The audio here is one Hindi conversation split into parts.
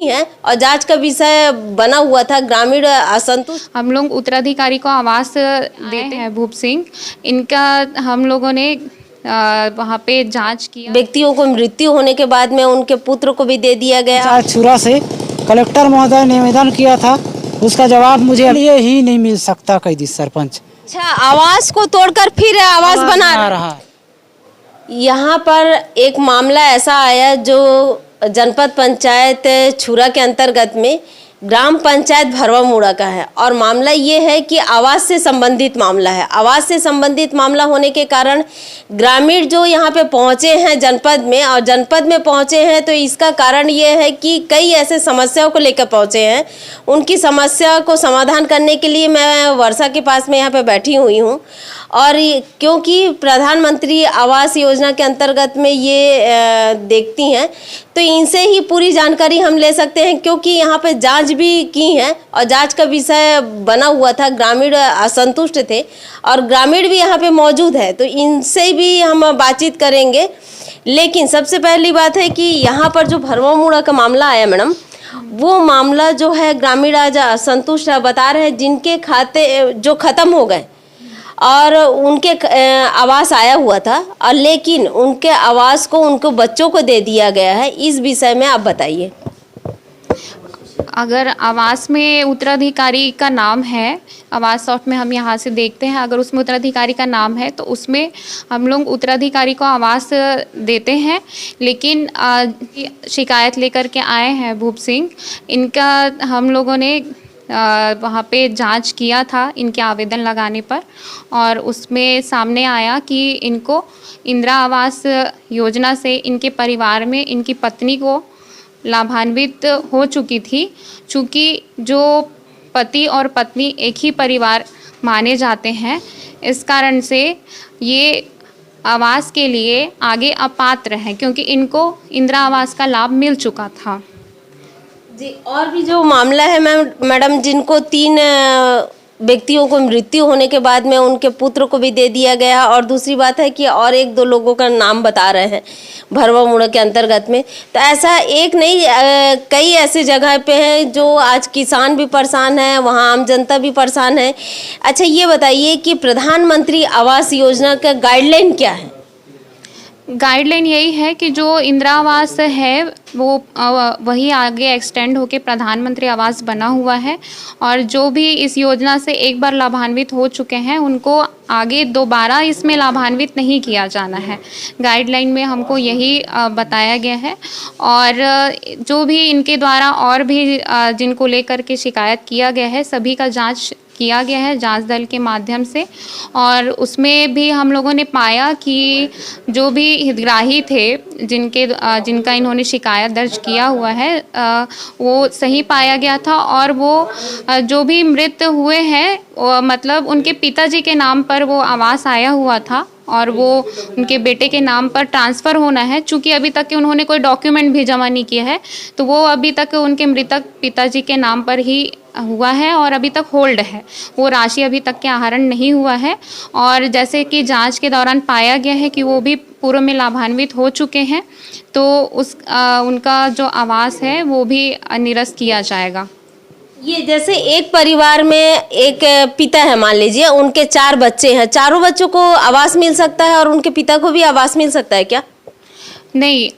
है और जांच का विषय बना हुआ था ग्रामीण असंतुष्ट। हम लोग उत्तराधिकारी को आवास देते हैं भूप सिंह, इनका हम लोगों ने वहाँ पे जांच किया। व्यक्तियों को मृत्यु होने के बाद में उनके पुत्र को भी दे दिया गया। छुरा से कलेक्टर महोदय निवेदन किया था, उसका जवाब मुझे लिए ही नहीं मिल सकता। कैदी सरपंच अच्छा, आवास को तोड़कर फिर आवास बना रहा है। यहाँ पर एक मामला ऐसा आया जो जनपद पंचायत छुरा के अंतर्गत में ग्राम पंचायत भरवा मुड़ा का है और मामला ये है कि आवास से संबंधित मामला है। आवास से संबंधित मामला होने के कारण ग्रामीण जो यहाँ पे पहुँचे हैं जनपद में और जनपद में पहुँचे हैं तो इसका कारण ये है कि कई ऐसे समस्याओं को लेकर पहुँचे हैं। उनकी समस्या को समाधान करने के लिए मैं वर्षा के पास में यहाँ पे बैठी हुई हूँ और क्योंकि प्रधानमंत्री आवास योजना के अंतर्गत में ये देखती हैं तो इनसे ही पूरी जानकारी हम ले सकते हैं, क्योंकि यहाँ पे जांच भी की है और जांच का विषय बना हुआ था। ग्रामीण असंतुष्ट थे और ग्रामीण भी यहाँ पे मौजूद है तो इनसे भी हम बातचीत करेंगे। लेकिन सबसे पहली बात है कि यहाँ पर जो भरवा मुड़ा का मामला आया मैडम, वो मामला जो है ग्रामीण आज असंतुष्ट बता रहे हैं जिनके खाते जो खत्म हो गए और उनके आवास आया हुआ था और लेकिन उनके आवास को उनको बच्चों को दे दिया गया है। इस विषय में आप बताइए। अगर आवास में उत्तराधिकारी का नाम है, आवास सॉफ्ट में हम यहाँ से देखते हैं, अगर उसमें उत्तराधिकारी का नाम है तो उसमें हम लोग उत्तराधिकारी को आवास देते हैं। लेकिन शिकायत लेकर के आए हैं भूप सिंह, इनका हम लोगों ने वहाँ पे जांच किया था इनके आवेदन लगाने पर और उसमें सामने आया कि इनको इंदिरा आवास योजना से इनके परिवार में इनकी पत्नी को लाभान्वित हो चुकी थी। चूँकि जो पति और पत्नी एक ही परिवार माने जाते हैं, इस कारण से ये आवास के लिए आगे अपात्र हैं क्योंकि इनको इंदिरा आवास का लाभ मिल चुका था। जी, और भी जो मामला है मैडम, जिनको 3 व्यक्तियों को मृत्यु होने के बाद में उनके पुत्र को भी दे दिया गया और दूसरी बात है कि और 1-2 लोगों का नाम बता रहे हैं भरवा मुड़ा के अंतर्गत में। तो ऐसा एक नहीं कई ऐसी जगह पे हैं जो आज किसान भी परेशान है, वहाँ आम जनता भी परेशान है। अच्छा, ये बताइए कि प्रधानमंत्री आवास योजना का गाइडलाइन क्या है? गाइडलाइन यही है कि जो इंदिरा आवास है वो वही आगे एक्सटेंड होके प्रधानमंत्री आवास बना हुआ है और जो भी इस योजना से एक बार लाभान्वित हो चुके हैं उनको आगे दोबारा इसमें लाभान्वित नहीं किया जाना है। गाइडलाइन में हमको यही बताया गया है और जो भी इनके द्वारा और भी जिनको लेकर के शिकायत किया गया है सभी का जांच किया गया है जांच दल के माध्यम से और उसमें भी हम लोगों ने पाया कि जो भी हितग्राही थे जिनका इन्होंने शिकायत दर्ज किया हुआ है वो सही पाया गया था और वो जो भी मृत हुए हैं मतलब उनके पिताजी के नाम पर वो आवास आया हुआ था और वो उनके बेटे के नाम पर ट्रांसफ़र होना है। चूँकि अभी तक के उन्होंने कोई डॉक्यूमेंट भी जमा नहीं किया है तो वो अभी तक उनके मृतक पिताजी के नाम पर ही हुआ है और अभी तक होल्ड है, वो राशि अभी तक के आहरण नहीं हुआ है। और जैसे कि जांच के दौरान पाया गया है कि वो भी पूर्व में लाभान्वित हो चुके हैं तो उनका जो आवास है वो भी निरस्त किया जाएगा। ये जैसे एक परिवार में एक पिता है, मान लीजिए उनके 4 बच्चे हैं, चारों बच्चों को आवास मिल सकता है और उनके पिता को भी आवास मिल सकता है क्या? नहीं,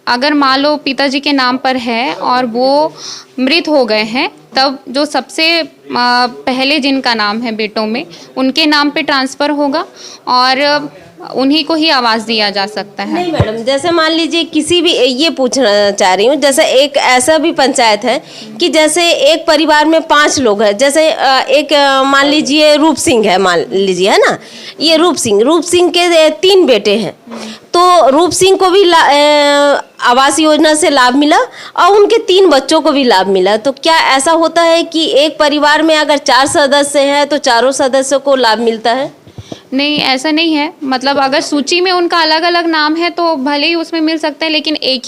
अगर मान लो पिताजी के नाम पर है और वो मृत हो गए हैं तब जो सबसे पहले जिनका नाम है बेटों में उनके नाम पे ट्रांसफ़र होगा और उन्हीं को ही आवास दिया जा सकता है। नहीं मैडम, जैसे मान लीजिए किसी भी, ये पूछना चाह रही हूँ, जैसे एक ऐसा भी पंचायत है कि जैसे एक परिवार में 5 लोग हैं, जैसे एक मान लीजिए रूप सिंह है, मान लीजिए, है ना, ये रूप सिंह के 3 बेटे हैं तो रूप सिंह को भी आवास योजना से लाभ मिला और उनके 3 बच्चों को भी लाभ मिला। तो क्या ऐसा होता है कि एक परिवार में अगर 4 सदस्य हैं तो चारों सदस्यों को लाभ मिलता है? नहीं, ऐसा नहीं है। मतलब अगर सूची में उनका अलग अलग नाम है तो भले ही उसमें मिल सकता है लेकिन एक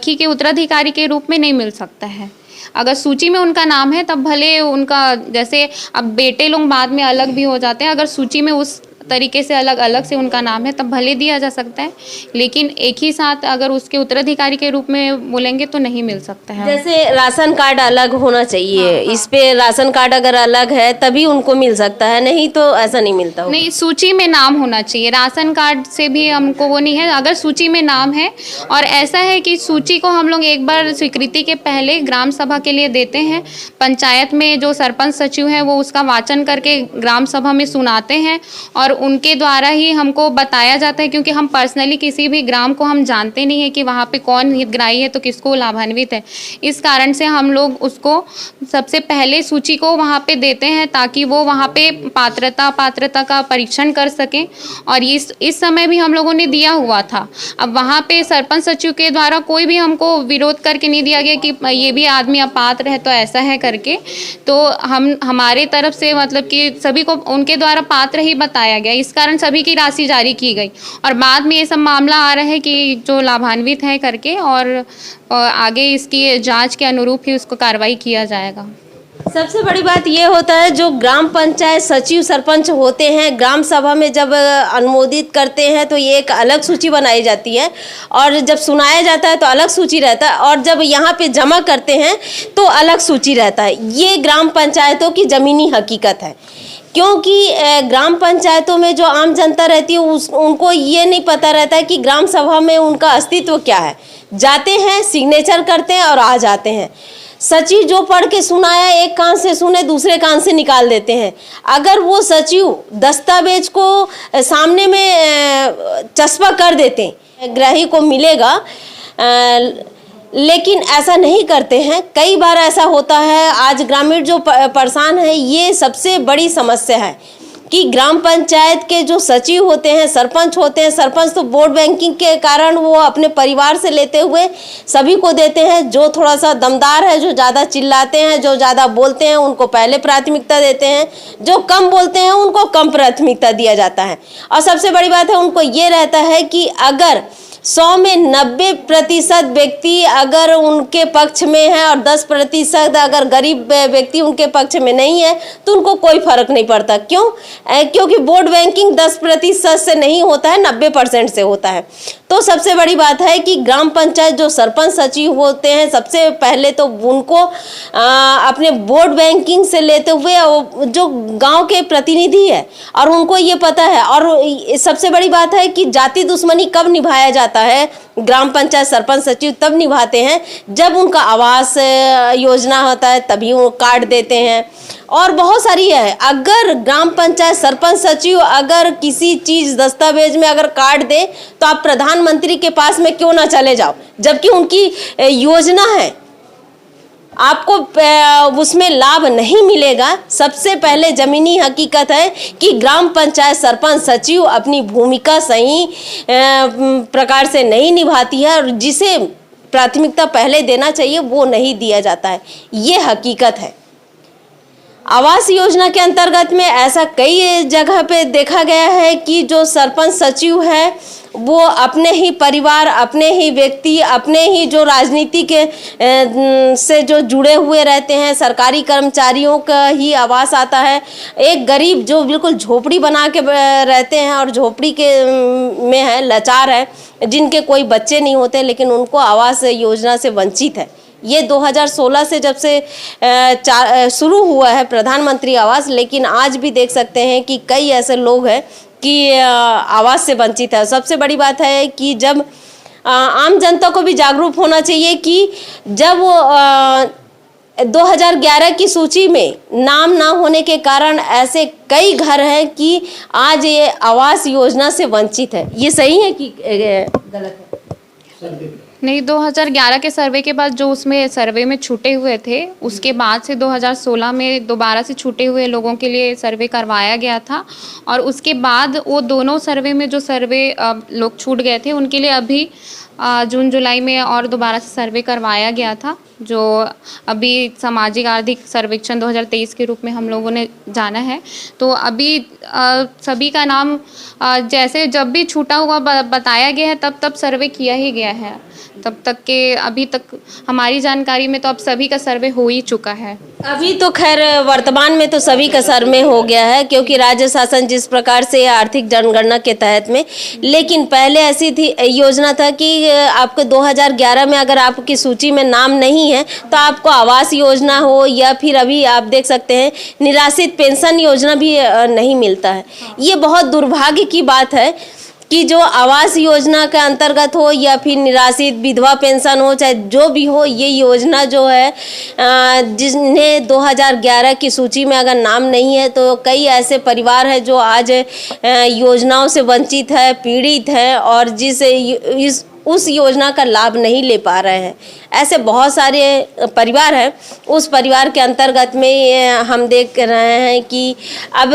ही के उत्तराधिकारी के रूप में नहीं मिल सकता है। अगर सूची में उनका नाम है तब भले उनका, जैसे अब बेटे लोग बाद में अलग भी हो जाते हैं, अगर सूची में उस तरीके से अलग अलग से उनका नाम है तब भले दिया जा सकता है, लेकिन एक ही साथ अगर उसके उत्तराधिकारी के रूप में बोलेंगे तो नहीं मिल सकता है। जैसे राशन कार्ड अलग होना चाहिए, इस पे राशन कार्ड अगर अलग है तभी उनको मिल सकता है, नहीं तो ऐसा नहीं मिलता होगा। नहीं, सूची में नाम होना चाहिए, राशन कार्ड से भी हमको वो नहीं है। अगर सूची में नाम है, और ऐसा है कि सूची को हम लोग एक बार स्वीकृति के पहले ग्राम सभा के लिए देते हैं, पंचायत में जो सरपंच सचिव है वो उसका वाचन करके ग्राम सभा में सुनाते हैं और उनके द्वारा ही हमको बताया जाता है, क्योंकि हम पर्सनली किसी भी ग्राम को हम जानते नहीं है कि वहाँ पे कौन हितग्राही है तो किसको लाभान्वित है। इस कारण से हम लोग उसको सबसे पहले सूची को वहाँ पे देते हैं ताकि वो वहाँ पे पात्रता का परीक्षण कर सकें। और इस समय भी हम लोगों ने दिया हुआ था। अब वहाँ पे सरपंच सचिव के द्वारा कोई भी हमको विरोध करके नहीं दिया गया कि ये भी आदमी अपात्र है तो ऐसा है करके, तो हमारे तरफ से मतलब कि सभी को उनके द्वारा पात्र ही बताया गया, इस कारण सभी की राशि जारी की गई। और बाद में ये सब मामला आ रहा है कि जो लाभान्वित है करके, और आगे इसकी जांच के अनुरूप ही उसको कार्रवाई किया जाएगा। सबसे बड़ी बात ये होता है, जो ग्राम पंचायत सचिव सरपंच होते हैं ग्राम सभा में जब अनुमोदित करते हैं तो ये एक अलग सूची बनाई जाती है, और जब सुनाया जाता है तो अलग सूची रहता है, और जब यहाँ पे जमा करते हैं तो अलग सूची रहता है। ये ग्राम पंचायतों की ज़मीनी हकीकत है, क्योंकि ग्राम पंचायतों में जो आम जनता रहती है उनको ये नहीं पता रहता है कि ग्राम सभा में उनका अस्तित्व क्या है। जाते हैं, सिग्नेचर करते हैं और आ जाते हैं। सचिव जो पढ़ के सुनाया, एक कान से सुने दूसरे कान से निकाल देते हैं। अगर वो सचिव दस्तावेज को सामने में चस्पा कर देते ग्राही को मिलेगा, लेकिन ऐसा नहीं करते हैं। कई बार ऐसा होता है। आज ग्रामीण जो परेशान है, ये सबसे बड़ी समस्या है कि ग्राम पंचायत के जो सचिव होते हैं, सरपंच होते हैं, सरपंच तो वोट बैंकिंग के कारण वो अपने परिवार से लेते हुए सभी को देते हैं। जो थोड़ा सा दमदार है, जो ज़्यादा चिल्लाते हैं, जो ज़्यादा बोलते हैं, उनको पहले प्राथमिकता देते हैं। जो कम बोलते हैं उनको कम प्राथमिकता दिया जाता है। और सबसे बड़ी बात है, उनको ये रहता है कि अगर 100 में 90% व्यक्ति अगर उनके पक्ष में है और 10% अगर गरीब व्यक्ति उनके पक्ष में नहीं है तो उनको कोई फर्क नहीं पड़ता। क्यों? क्योंकि वोट बैंकिंग 10% से नहीं होता है, 90% से होता है। तो सबसे बड़ी बात है कि ग्राम पंचायत जो सरपंच सचिव होते हैं, सबसे पहले तो उनको अपने वोट बैंकिंग से लेते हुए जो गांव के प्रतिनिधि है और उनको ये पता है। और सबसे बड़ी बात है कि जाति दुश्मनी कब निभाया जाता है, ग्राम पंचायत सरपंच सचिव तब निभाते हैं जब उनका आवास योजना होता है, तभी वो कार्ड देते हैं। और बहुत सारी है। अगर ग्राम पंचायत सरपंच सचिव अगर किसी चीज़ दस्तावेज में अगर कार्ड दे तो आप प्रधानमंत्री के पास में क्यों ना चले जाओ, जबकि उनकी योजना है, आपको उसमें लाभ नहीं मिलेगा। सबसे पहले ज़मीनी हकीकत है कि ग्राम पंचायत सरपंच सचिव अपनी भूमिका सही प्रकार से नहीं निभाती है, और जिसे प्राथमिकता पहले देना चाहिए वो नहीं दिया जाता है। ये हकीकत है। आवास योजना के अंतर्गत में ऐसा कई जगह पे देखा गया है कि जो सरपंच सचिव है वो अपने ही परिवार, अपने ही व्यक्ति, अपने ही जो राजनीति के से जो जुड़े हुए रहते हैं, सरकारी कर्मचारियों का ही आवास आता है। एक गरीब जो बिल्कुल झोपड़ी बना के रहते हैं और झोपड़ी के में है, लाचार है, जिनके कोई बच्चे नहीं होते, लेकिन उनको आवास योजना से वंचित है। ये 2016 से जब से शुरू हुआ है प्रधानमंत्री आवास, लेकिन आज भी देख सकते हैं कि कई ऐसे लोग हैं कि आवास से वंचित है। सबसे बड़ी बात है कि जब आम जनता को भी जागरूक होना चाहिए कि जब 2011 की सूची में नाम ना होने के कारण ऐसे कई घर हैं कि आज ये आवास योजना से वंचित है। ये सही है कि गलत है? नहीं, 2011 के सर्वे के बाद जो उसमें सर्वे में छूटे हुए थे, उसके बाद से 2016 में दोबारा से छूटे हुए लोगों के लिए सर्वे करवाया गया था। और उसके बाद वो दोनों सर्वे में जो सर्वे लोग छूट गए थे उनके लिए अभी जून जुलाई में और दोबारा से सर्वे करवाया गया था, जो अभी सामाजिक आर्थिक सर्वेक्षण 2023 के रूप में हम लोगों ने जाना है। तो अभी सभी का नाम जैसे जब भी छूटा हुआ बताया गया है तब सर्वे किया ही गया है। तब तक के अभी तक हमारी जानकारी में तो अब सभी का सर्वे हो ही चुका है। अभी तो खैर वर्तमान में तो सभी का सर्वे हो गया है, क्योंकि राज्य शासन जिस प्रकार से आर्थिक जनगणना के तहत में, लेकिन पहले ऐसी थी योजना था कि आपको 2011 में अगर आपकी सूची में नाम नहीं है तो आपको आवास योजना हो या फिर अभी आप देख सकते हैं निराश्रित पेंशन योजना भी नहीं मिलता है। ये बहुत दुर्भाग्य की बात है कि जो आवास योजना के अंतर्गत हो या फिर निराश्रित विधवा पेंशन हो, चाहे जो भी हो, ये योजना जो है जिन्हें 2011 की सूची में अगर नाम नहीं है तो कई ऐसे परिवार हैं जो आज योजनाओं से वंचित है, पीड़ित है और उस योजना का लाभ नहीं ले पा रहे हैं। ऐसे बहुत सारे परिवार हैं। उस परिवार के अंतर्गत में हम देख रहे हैं कि अब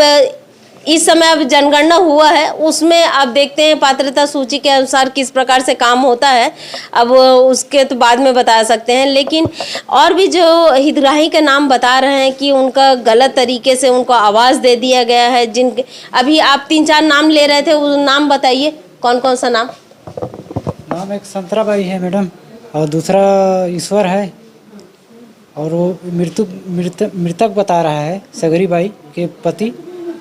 इस समय अब जनगणना हुआ है, उसमें आप देखते हैं पात्रता सूची के अनुसार किस प्रकार से काम होता है। अब उसके तो बाद में बता सकते हैं, लेकिन और भी जो हितग्राही का नाम बता रहे हैं कि उनका गलत तरीके से उनको आवास दे दिया गया है। जिन अभी आप 3-4 नाम ले रहे थे, वो नाम बताइए, कौन कौन सा नाम? नाम एक संतराबाई है मैडम, और दूसरा ईश्वर है, और वो मृतक बता रहा है सगरी बाई के पति,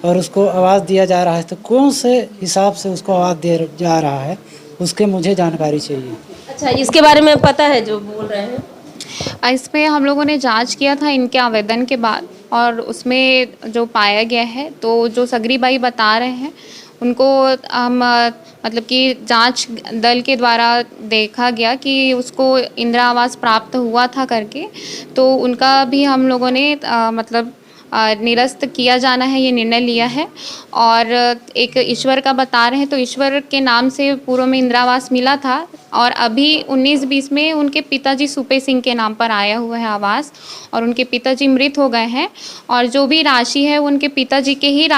और उसको आवाज़ दिया जा रहा है। तो कौन से हिसाब से उसको आवाज़ दिया जा रहा है, उसके मुझे जानकारी चाहिए। अच्छा, इसके बारे में पता है जो बोल रहे हैं? इस पे हम लोगों ने जांच किया था इनके आवेदन के बाद, और उसमें जो पाया गया है, तो जो सगरी बाई बता रहे हैं उनको हम मतलब कि जांच दल के द्वारा देखा गया कि उसको इंदिरा आवास प्राप्त हुआ था करके, तो उनका भी हम लोगों ने मतलब निरस्त किया जाना है, ये निर्णय लिया है। और एक ईश्वर का बता रहे हैं, तो ईश्वर के नाम से पूर्व में इंदिरा आवास मिला था, और अभी 19-20 में उनके पिताजी सुपे सिंह के नाम पर आया हुआ है आवास, और उनके पिताजी मृत हो गए हैं, और जो भी राशि है उनके पिताजी के ही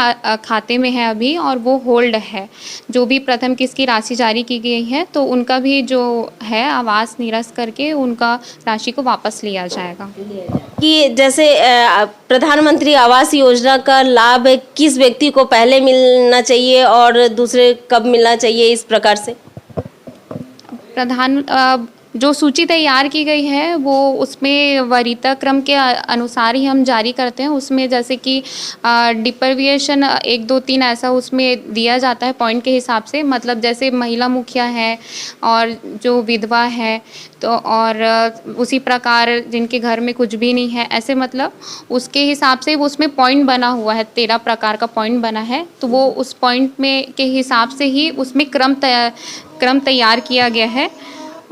खाते में है अभी, और वो होल्ड है। जो भी प्रथम किस्त की राशि जारी की गई है, तो उनका भी जो है आवास निरस्त करके उनका राशि को वापस लिया जाएगा। कि जैसे प्रधानमंत्री आवास योजना का लाभ किस व्यक्ति को पहले मिलना चाहिए और दूसरे कब मिलना चाहिए, इस प्रकार से? जो सूची तैयार की गई है वो उसमें वरीयता क्रम के अनुसार ही हम जारी करते हैं। उसमें जैसे कि डिप्रीविएशन 1, 2, 3 ऐसा उसमें दिया जाता है पॉइंट के हिसाब से, मतलब जैसे महिला मुखिया है और जो विधवा है, तो और उसी प्रकार जिनके घर में कुछ भी नहीं है, ऐसे मतलब उसके हिसाब से वो उसमें पॉइंट बना हुआ है, 13 प्रकार का पॉइंट बना है, तो वो उस पॉइंट में के हिसाब से ही उसमें क्रम तैयार किया गया है,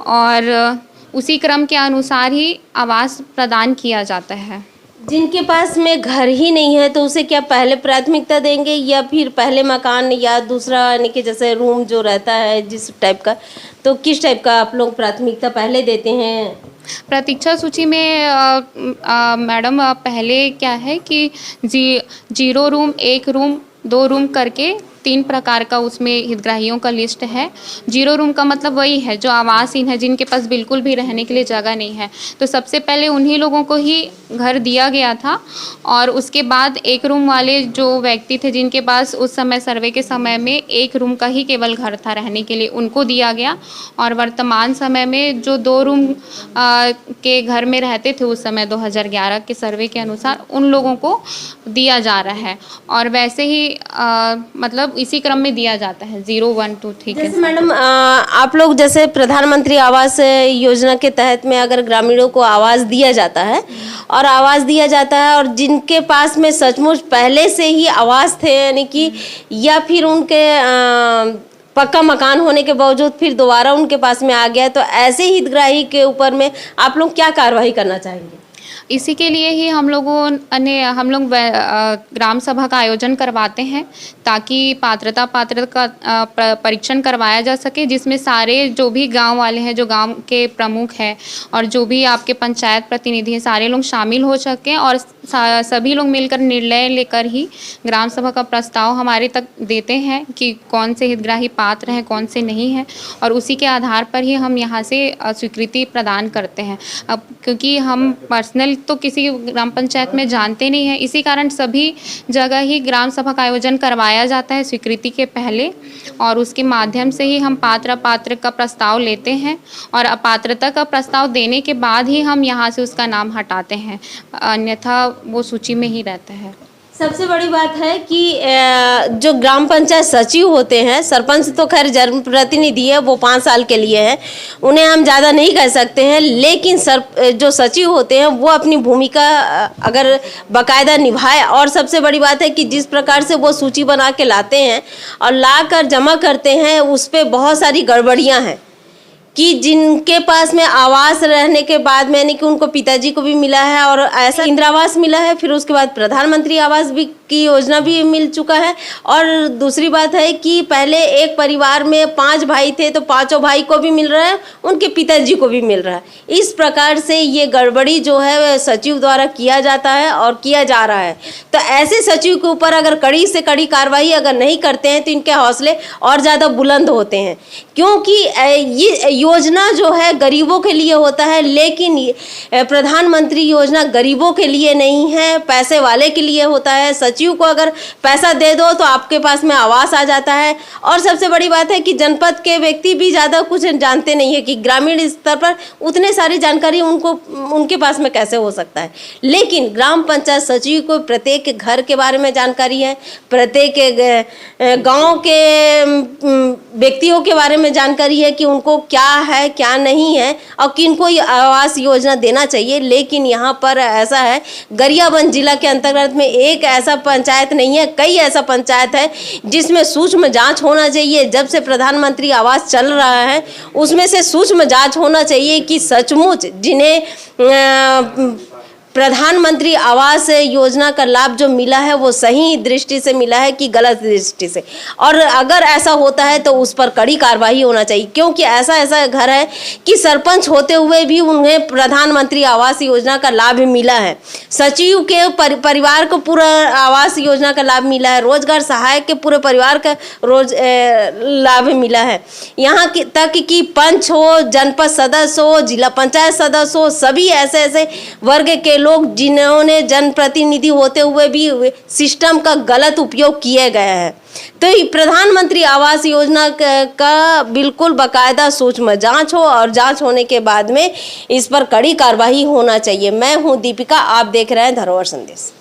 और उसी क्रम के अनुसार ही आवास प्रदान किया जाता है। जिनके पास में घर ही नहीं है तो उसे क्या पहले प्राथमिकता देंगे, या फिर पहले मकान या दूसरा, यानी कि जैसे रूम जो रहता है जिस टाइप का, तो किस टाइप का आप लोग प्राथमिकता पहले देते हैं? प्रतीक्षा सूची में मैडम पहले क्या है कि 0 रूम, 1 रूम, 2 रूम करके 3 प्रकार का उसमें हितग्राहियों का लिस्ट है। 0 रूम का मतलब वही है जो आवासहीन है, जिनके पास बिल्कुल भी रहने के लिए जगह नहीं है। तो सबसे पहले उन्हीं लोगों को ही घर दिया गया था, और उसके बाद 1 रूम वाले जो व्यक्ति थे जिनके पास उस समय सर्वे के समय में 1 रूम का ही केवल घर था रहने के लिए, उनको दिया गया। और वर्तमान समय में जो 2 रूम के घर में रहते थे उस समय 2011 के सर्वे के अनुसार, उन लोगों को दिया जा रहा है, और वैसे ही मतलब इसी क्रम में दिया जाता है 0, 1, 2, 3 के। जैसे मैडम आप लोग जैसे प्रधानमंत्री आवास योजना के तहत में अगर ग्रामीणों को आवास दिया जाता है और जिनके पास में सचमुच पहले से ही आवास थे, यानी कि या फिर उनके पक्का मकान होने के बावजूद फिर दोबारा उनके पास में आ गया, तो ऐसे हितग्राही के ऊपर में आप लोग क्या कार्रवाई करना चाहेंगे? इसी के लिए ही हम लोग ग्राम सभा का आयोजन करवाते हैं, ताकि पात्रता का परीक्षण करवाया जा सके, जिसमें सारे जो भी गांव वाले हैं, जो गांव के प्रमुख हैं और जो भी आपके पंचायत प्रतिनिधि हैं, सारे लोग शामिल हो सकें, और सभी लोग मिलकर निर्णय लेकर ही ग्राम सभा का प्रस्ताव हमारे तक देते हैं कि कौन से हितग्राही पात्र हैं, कौन से नहीं हैं, और उसी के आधार पर ही हम यहाँ से स्वीकृति प्रदान करते हैं। अब क्योंकि हम पर्सनल पर्सनल तो किसी ग्राम पंचायत में जानते नहीं हैं। इसी कारण सभी जगह ही ग्राम सभा का आयोजन करवाया जाता है स्वीकृति के पहले, और उसके माध्यम से ही हम पात्र का प्रस्ताव लेते हैं और अपात्रता का प्रस्ताव देने के बाद ही हम यहाँ से उसका नाम हटाते हैं, अन्यथा वो सूची में ही रहता है। सबसे बड़ी बात है कि जो ग्राम पंचायत सचिव होते हैं, सरपंच तो खैर जनप्रतिनिधि है, वो 5 साल के लिए है, उन्हें हम ज़्यादा नहीं कह सकते हैं, लेकिन जो सचिव होते हैं वो अपनी भूमिका अगर बाकायदा निभाए, और सबसे बड़ी बात है कि जिस प्रकार से वो सूची बना के लाते हैं और ला कर जमा करते हैं, उस पर बहुत सारी गड़बड़ियाँ हैं कि जिनके पास में आवास रहने के बाद में, यानी कि उनको पिताजी को भी मिला है और ऐसा इंदिरा आवास मिला है, फिर उसके बाद प्रधानमंत्री आवास भी की योजना भी मिल चुका है। और दूसरी बात है कि पहले एक परिवार में 5 भाई थे तो 5 भाई को भी मिल रहा है, उनके पिताजी को भी मिल रहा है। इस प्रकार से ये गड़बड़ी जो है सचिव द्वारा किया जाता है और किया जा रहा है। तो ऐसे सचिव के ऊपर अगर कड़ी से कड़ी कार्रवाई अगर नहीं करते हैं तो इनके हौसले और ज़्यादा बुलंद होते हैं, क्योंकि ये योजना जो है गरीबों के लिए होता है, लेकिन प्रधानमंत्री योजना गरीबों के लिए नहीं है, पैसे वाले के लिए होता है। सचिव को अगर पैसा दे दो तो आपके पास में आवास आ जाता है। और सबसे बड़ी बात है कि जनपद के व्यक्ति भी ज़्यादा कुछ जानते नहीं है कि ग्रामीण स्तर पर उतने सारी जानकारी उनके पास में कैसे हो सकता है, लेकिन ग्राम पंचायत सचिव को प्रत्येक घर के बारे में जानकारी है, प्रत्येक गाँव के व्यक्तियों के बारे में जानकारी है कि उनको क्या है क्या नहीं है और किनको आवास योजना देना चाहिए। लेकिन यहाँ पर ऐसा है, गरियाबंद जिला के अंतर्गत में एक ऐसा पंचायत नहीं है, कई ऐसा पंचायत है जिसमें सूक्ष्म जांच होना चाहिए। जब से प्रधानमंत्री आवास चल रहा है उसमें से सूक्ष्म जांच होना चाहिए कि सचमुच जिन्हें प्रधानमंत्री आवास योजना का लाभ जो मिला है वो सही दृष्टि से मिला है कि गलत दृष्टि से, और अगर ऐसा होता है तो उस पर कड़ी कार्रवाई होना चाहिए। क्योंकि ऐसा घर है कि सरपंच होते हुए भी उन्हें प्रधानमंत्री आवास योजना का लाभ मिला है, सचिव के परिवार को पूरा आवास योजना का लाभ मिला है, रोजगार सहायक के पूरे परिवार का लाभ मिला है, यहाँ तक कि पंच हो, जनपद सदस्य हो, जिला पंचायत सदस्य हो, सभी ऐसे वर्ग के लोग जिन्होंने जनप्रतिनिधि होते हुए भी सिस्टम का गलत उपयोग किए गए हैं। तो प्रधानमंत्री आवास योजना का बिल्कुल बाकायदा सूक्ष्म जांच हो और जांच होने के बाद में इस पर कड़ी कार्रवाई होना चाहिए। मैं हूं दीपिका, आप देख रहे हैं धरोहर संदेश।